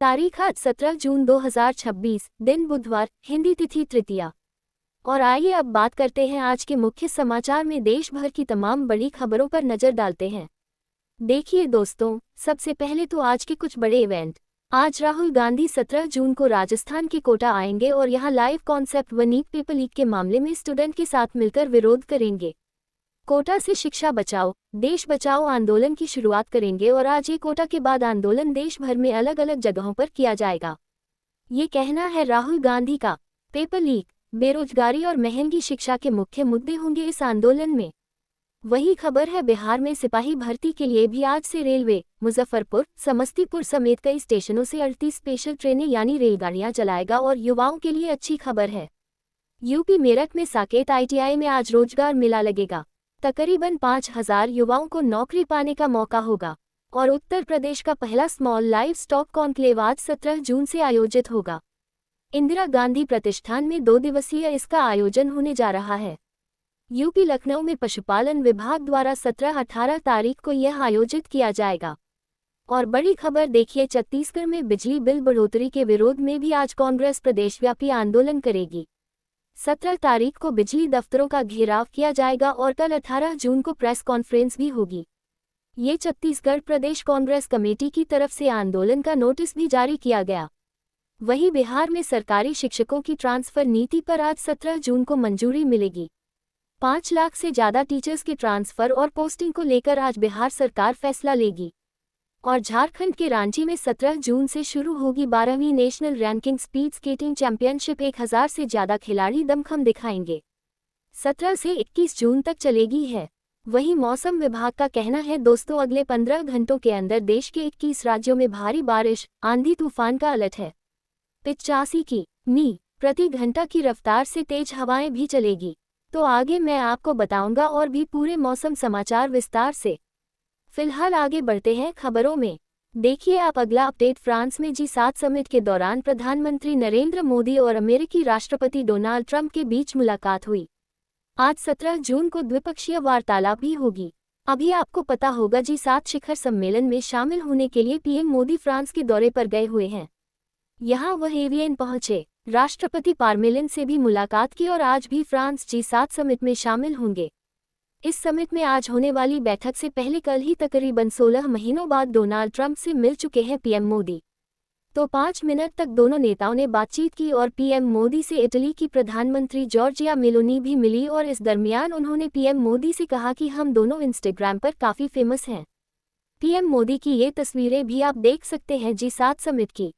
तारीख आज 17 जून 2026, दिन बुधवार, हिंदी तिथि तृतीया। और आइए अब बात करते हैं आज के मुख्य समाचार में देश भर की तमाम बड़ी खबरों पर नजर डालते हैं। देखिए दोस्तों, सबसे पहले तो आज के कुछ बड़े इवेंट। आज राहुल गांधी 17 जून को राजस्थान के कोटा आएंगे और यहां लाइव कॉन्सेप्ट व नीट पेपर लीक के मामले में स्टूडेंट के साथ मिलकर विरोध करेंगे। कोटा से शिक्षा बचाओ, देश बचाओ आंदोलन की शुरुआत करेंगे और आज ये कोटा के बाद आंदोलन देश भर में अलग अलग जगहों पर किया जाएगा। ये कहना है राहुल गांधी का। पेपर लीक, बेरोजगारी और महंगी शिक्षा के मुख्य मुद्दे होंगे इस आंदोलन में। वही खबर है बिहार में सिपाही भर्ती के लिए भी आज से रेलवे मुजफ्फरपुर, समस्तीपुर समेत कई स्टेशनों से 38 स्पेशल ट्रेनें यानी रेलगाड़ियां चलाएगा और युवाओं के लिए अच्छी खबर है। यूपी मेरठ में साकेत ITI में आज रोजगार मेला लगेगा। तकरीबन 5,000 युवाओं को नौकरी पाने का मौका होगा। और उत्तर प्रदेश का पहला स्मॉल लाइव स्टॉक कॉन्क्लेव आज 17 जून से आयोजित होगा। इंदिरा गांधी प्रतिष्ठान में 2 दिवसीय इसका आयोजन होने जा रहा है। यूपी लखनऊ में पशुपालन विभाग द्वारा 17-18 तारीख को यह आयोजित किया जाएगा। और बड़ी खबर देखिए, छत्तीसगढ़ में बिजली बिल बढ़ोतरी के विरोध में भी आज कांग्रेस प्रदेशव्यापी आंदोलन करेगी। 17 तारीख को बिजली दफ्तरों का घेराव किया जाएगा और कल 18 जून को प्रेस कॉन्फ्रेंस भी होगी। ये छत्तीसगढ़ प्रदेश कांग्रेस कमेटी की तरफ से आंदोलन का नोटिस भी जारी किया गया। वहीं बिहार में सरकारी शिक्षकों की ट्रांसफर नीति पर आज 17 जून को मंजूरी मिलेगी। 5 लाख से ज्यादा टीचर्स के ट्रांसफर और पोस्टिंग को लेकर आज बिहार सरकार फैसला लेगी। और झारखंड के रांची में 17 जून से शुरू होगी 12वीं national ranking speed skating championship. 1000 से ज्यादा खिलाड़ी दमखम दिखाएंगे। 17 से 21 जून तक चलेगी है। वहीं मौसम विभाग का कहना है दोस्तों, अगले 15 घंटों के अंदर देश के 21 राज्यों में भारी बारिश, आंधी तूफान का अलर्ट है। 85 किमी प्रति घंटा की रफ्तार से तेज हवाएं भी चलेगी। तो आगे मैं आपको बताऊंगा और भी पूरे मौसम समाचार विस्तार से। फिलहाल आगे बढ़ते हैं खबरों में। देखिए आप अगला अपडेट। फ्रांस में G7 समिट के दौरान प्रधानमंत्री नरेंद्र मोदी और अमेरिकी राष्ट्रपति डोनाल्ड ट्रंप के बीच मुलाकात हुई। आज 17 जून को द्विपक्षीय वार्तालाप भी होगी। अभी आपको पता होगा G7 शिखर सम्मेलन में शामिल होने के लिए PM मोदी फ्रांस के दौरे पर गए हुए हैं। यहाँ वह एवियन पहुंचे, राष्ट्रपति पार्मेलिन से भी मुलाकात की और आज भी फ्रांस G7 समिट में शामिल होंगे। इस समिट में आज होने वाली बैठक से पहले कल ही तकरीबन 16 महीनों बाद डोनाल्ड ट्रंप से मिल चुके हैं PM मोदी। तो 5 मिनट तक दोनों नेताओं ने बातचीत की और PM मोदी से इटली की प्रधानमंत्री जॉर्जिया मेलोनी भी मिली और इस दरमियान उन्होंने PM मोदी से कहा कि हम दोनों इंस्टाग्राम पर काफ़ी फेमस हैं। PM मोदी की ये तस्वीरें भी आप देख सकते हैं G7 समिट की।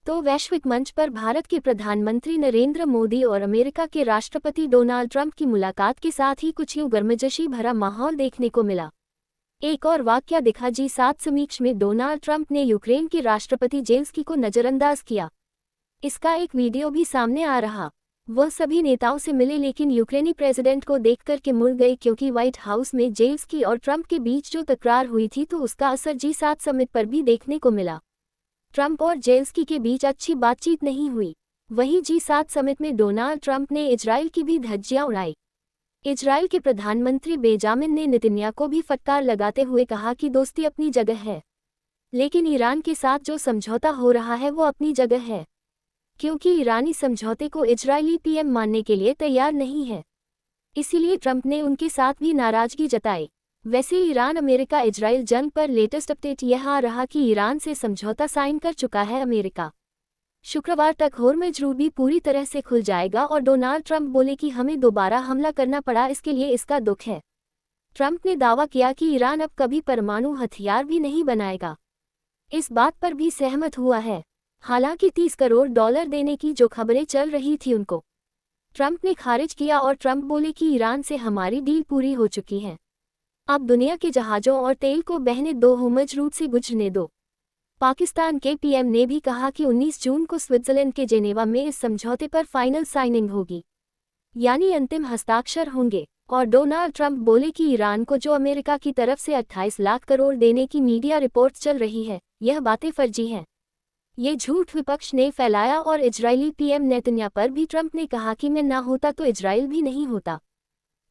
तो वैश्विक मंच पर भारत के प्रधानमंत्री नरेंद्र मोदी और अमेरिका के राष्ट्रपति डोनाल्ड ट्रंप की मुलाकात के साथ ही कुछ यूं गर्मजोशी भरा माहौल देखने को मिला। एक और वाकया दिखा। G7 समीक्षा में डोनाल्ड ट्रंप ने यूक्रेन के राष्ट्रपति जेलेंस्की को नज़रअंदाज किया। इसका एक वीडियो भी सामने आ रहा। वह सभी नेताओं से मिले लेकिन यूक्रेनी प्रेसिडेंट को देखकर के मुड़ गए, क्योंकि व्हाइट हाउस में जेलेंस्की और ट्रंप के बीच जो तकरार हुई थी तो उसका असर G7 समिट पर भी देखने को मिला। ट्रंप और जेलेंस्की के बीच अच्छी बातचीत नहीं हुई। वहीं G7 समिट में डोनाल्ड ट्रंप ने इजराइल की भी धज्जियां उड़ाई। इजराइल के प्रधानमंत्री बेंजामिन नेतन्याहू को भी फटकार लगाते हुए कहा कि दोस्ती अपनी जगह है, लेकिन ईरान के साथ जो समझौता हो रहा है वो अपनी जगह है, क्योंकि ईरानी समझौते को इजरायली PM मानने के लिए तैयार नहीं है। इसीलिए ट्रंप ने उनके साथ भी नाराजगी जताई। वैसे ईरान अमेरिका इजराइल जंग पर लेटेस्ट अपडेट यह आ रहा कि ईरान से समझौता साइन कर चुका है अमेरिका। शुक्रवार तक होर्मुज़ रूट भी पूरी तरह से खुल जाएगा और डोनाल्ड ट्रंप बोले कि हमें दोबारा हमला करना पड़ा, इसके लिए इसका दुख है। ट्रंप ने दावा किया कि ईरान अब कभी परमाणु हथियार भी नहीं बनाएगा। इस बात पर भी सहमत हुआ है। हालांकि $30 करोड़ देने की जो खबरें चल रही थी उनको ट्रंप ने खारिज किया और ट्रंप बोले कि ईरान से हमारी डील पूरी हो चुकी है। अब दुनिया के जहाज़ों और तेल को बहने दो, होर्मुज़ रूट से गुजरने दो। पाकिस्तान के PM ने भी कहा कि 19 जून को स्विट्जरलैंड के जेनेवा में इस समझौते पर फाइनल साइनिंग होगी, यानी अंतिम हस्ताक्षर होंगे। और डोनाल्ड ट्रंप बोले कि ईरान को जो अमेरिका की तरफ से 28 लाख करोड़ देने की मीडिया रिपोर्ट्स चल रही है, यह बातें फर्जी हैं। ये झूठ विपक्ष ने फैलाया और इजरायली PM नेतन्याहू पर भी ट्रंप ने कहा कि मैं ना होता तो इजराइल भी नहीं होता।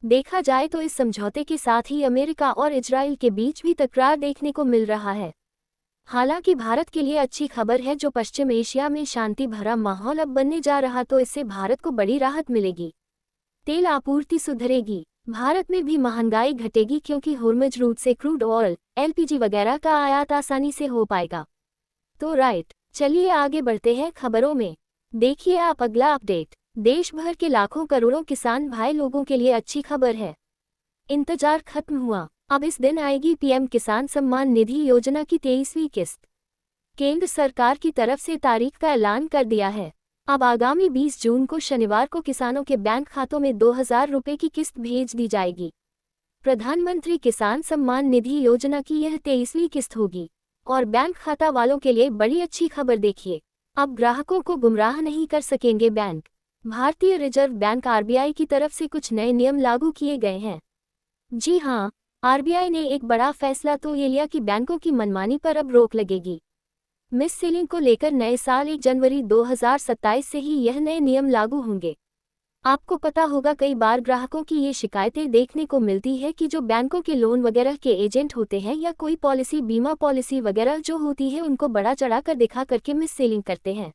देखा जाए तो इस समझौते के साथ ही अमेरिका और इजराइल के बीच भी तकरार देखने को मिल रहा है। हालांकि भारत के लिए अच्छी खबर है, जो पश्चिम एशिया में शांति भरा माहौल अब बनने जा रहा, तो इससे भारत को बड़ी राहत मिलेगी। तेल आपूर्ति सुधरेगी, भारत में भी महंगाई घटेगी, क्योंकि होर्मुज रूट से क्रूड ऑयल, एलपीजी वगैरह का आयात आसानी से हो पाएगा। तो चलिए आगे बढ़ते हैं खबरों में। देखिए आप अगला अपडेट। देश भर के लाखों करोड़ों किसान भाई लोगों के लिए अच्छी खबर है। इंतजार खत्म हुआ, अब इस दिन आएगी पीएम किसान सम्मान निधि योजना की 23वीं किस्त। केंद्र सरकार की तरफ से तारीख का ऐलान कर दिया है। अब आगामी 20 जून को शनिवार को किसानों के बैंक खातों में 2000 रुपये की किस्त भेज दी जाएगी। प्रधानमंत्री किसान सम्मान निधि योजना की यह 23वीं किस्त होगी और बैंक खाता वालों के लिए बड़ी अच्छी खबर। देखिए, अब ग्राहकों को गुमराह नहीं कर सकेंगे बैंक। भारतीय रिजर्व बैंक आरबीआई की तरफ से कुछ नए नियम लागू किए गए हैं। जी हाँ, आरबीआई ने एक बड़ा फैसला तो ये लिया कि बैंकों की मनमानी पर अब रोक लगेगी। मिस सेलिंग को लेकर नए साल 1 जनवरी 2027 से ही यह नए नियम लागू होंगे। आपको पता होगा, कई बार ग्राहकों की ये शिकायतें देखने को मिलती है कि जो बैंकों के लोन वगैरह के एजेंट होते हैं या कोई पॉलिसी, बीमा पॉलिसी वगैरह जो होती है, उनको बड़ा चढ़ा कर दिखा करके मिस सेलिंग करते हैं।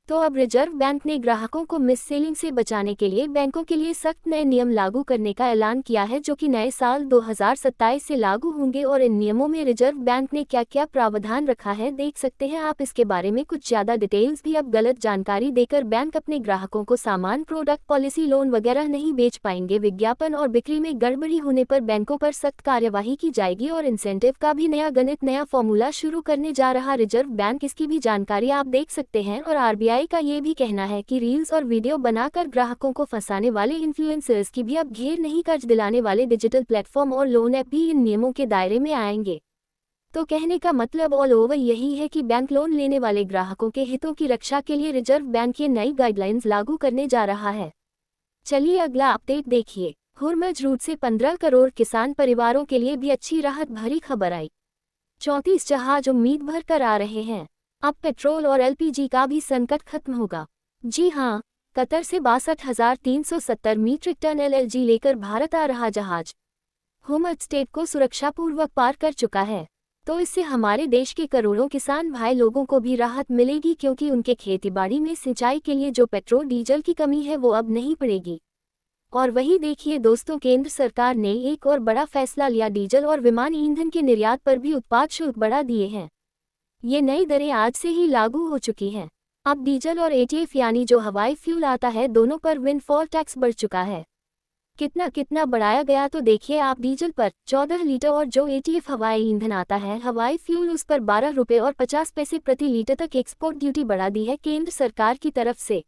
तो अब रिजर्व बैंक ने ग्राहकों को मिस सेलिंग से बचाने के लिए बैंकों के लिए सख्त नए नियम लागू करने का ऐलान किया है, जो कि नए साल 2027 से लागू होंगे। और इन नियमों में रिजर्व बैंक ने क्या क्या प्रावधान रखा है, देख सकते हैं आप इसके बारे में कुछ ज़्यादा डिटेल्स भी। अब गलत जानकारी देकर बैंक अपने ग्राहकों को सामान, प्रोडक्ट, पॉलिसी, लोन वगैरह नहीं बेच पाएंगे। विज्ञापन और बिक्री में गड़बड़ी होने पर बैंकों पर सख्त कार्यवाही की जाएगी और इंसेंटिव का भी नया गणित, नया फॉर्मूला शुरू करने जा रहा रिजर्व बैंक। इसकी भी जानकारी आप देख सकते हैं। और आरबीआई का ये भी कहना है कि रील्स और वीडियो बनाकर ग्राहकों को फंसाने वाले इन्फ्लुएंसर्स की भी अब घेर नहीं, कर्ज दिलाने वाले डिजिटल प्लेटफॉर्म और लोन ऐप भी इन नियमों के दायरे में आएंगे। तो कहने का मतलब ऑल ओवर यही है कि बैंक लोन लेने वाले ग्राहकों के हितों की रक्षा के लिए रिजर्व बैंक ये नई गाइडलाइंस लागू करने जा रहा है। चलिए अगला अपडेट देखिए। होर्मुज रूट से 15 करोड़ किसान परिवारों के लिए भी अच्छी राहत भरी खबर आई। 34 जहाज उम्मीद भर कर आ रहे हैं। अब पेट्रोल और एलपीजी का भी संकट खत्म होगा। जी हाँ, कतर से 62,370 मीट्रिक टन एलएलजी लेकर भारत आ रहा जहाज होर्मुज स्ट्रेट को सुरक्षापूर्वक पार कर चुका है। तो इससे हमारे देश के करोड़ों किसान भाई लोगों को भी राहत मिलेगी, क्योंकि उनके खेतीबाड़ी में सिंचाई के लिए जो पेट्रोल डीजल की कमी है वो अब नहीं पड़ेगी। और वही देखिए दोस्तों, केंद्र सरकार ने एक और बड़ा फैसला लिया। डीजल और विमान ईंधन के निर्यात पर भी उत्पाद शुल्क बढ़ा दिए हैं। ये नई दरें आज से ही लागू हो चुकी हैं। अब डीजल और एटीएफ यानी जो हवाई फ्यूल आता है, दोनों पर विंडफॉल टैक्स बढ़ चुका है। कितना बढ़ाया गया, तो देखिए आप। डीजल पर 14 लीटर और जो एटीएफ हवाई ईंधन आता है, हवाई फ्यूल, उस पर 12 रुपये और 50 पैसे प्रति लीटर तक एक्सपोर्ट ड्यूटी बढ़ा दी है केंद्र सरकार की तरफ से।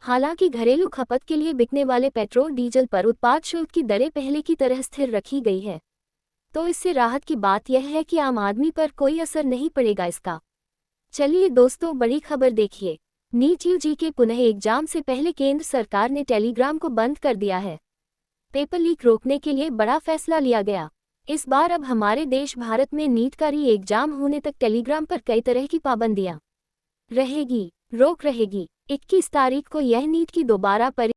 हालांकि घरेलू खपत के लिए बिकने वाले पेट्रोल डीजल पर उत्पाद शुल्क की दरें पहले की तरह स्थिर रखी गई है। तो इससे राहत की बात यह है कि आम आदमी पर कोई असर नहीं पड़ेगा इसका। चलिए दोस्तों, बड़ी खबर देखिए। नीट यूजी के पुनः एग्जाम से पहले केंद्र सरकार ने टेलीग्राम को बंद कर दिया है। पेपर लीक रोकने के लिए बड़ा फैसला लिया गया। इस बार अब हमारे देश भारत में नीट का री एग्जाम होने तक टेलीग्राम पर कई तरह की पाबंदियां रोक रहेगी। 21 तारीख को यह नीट की दोबारा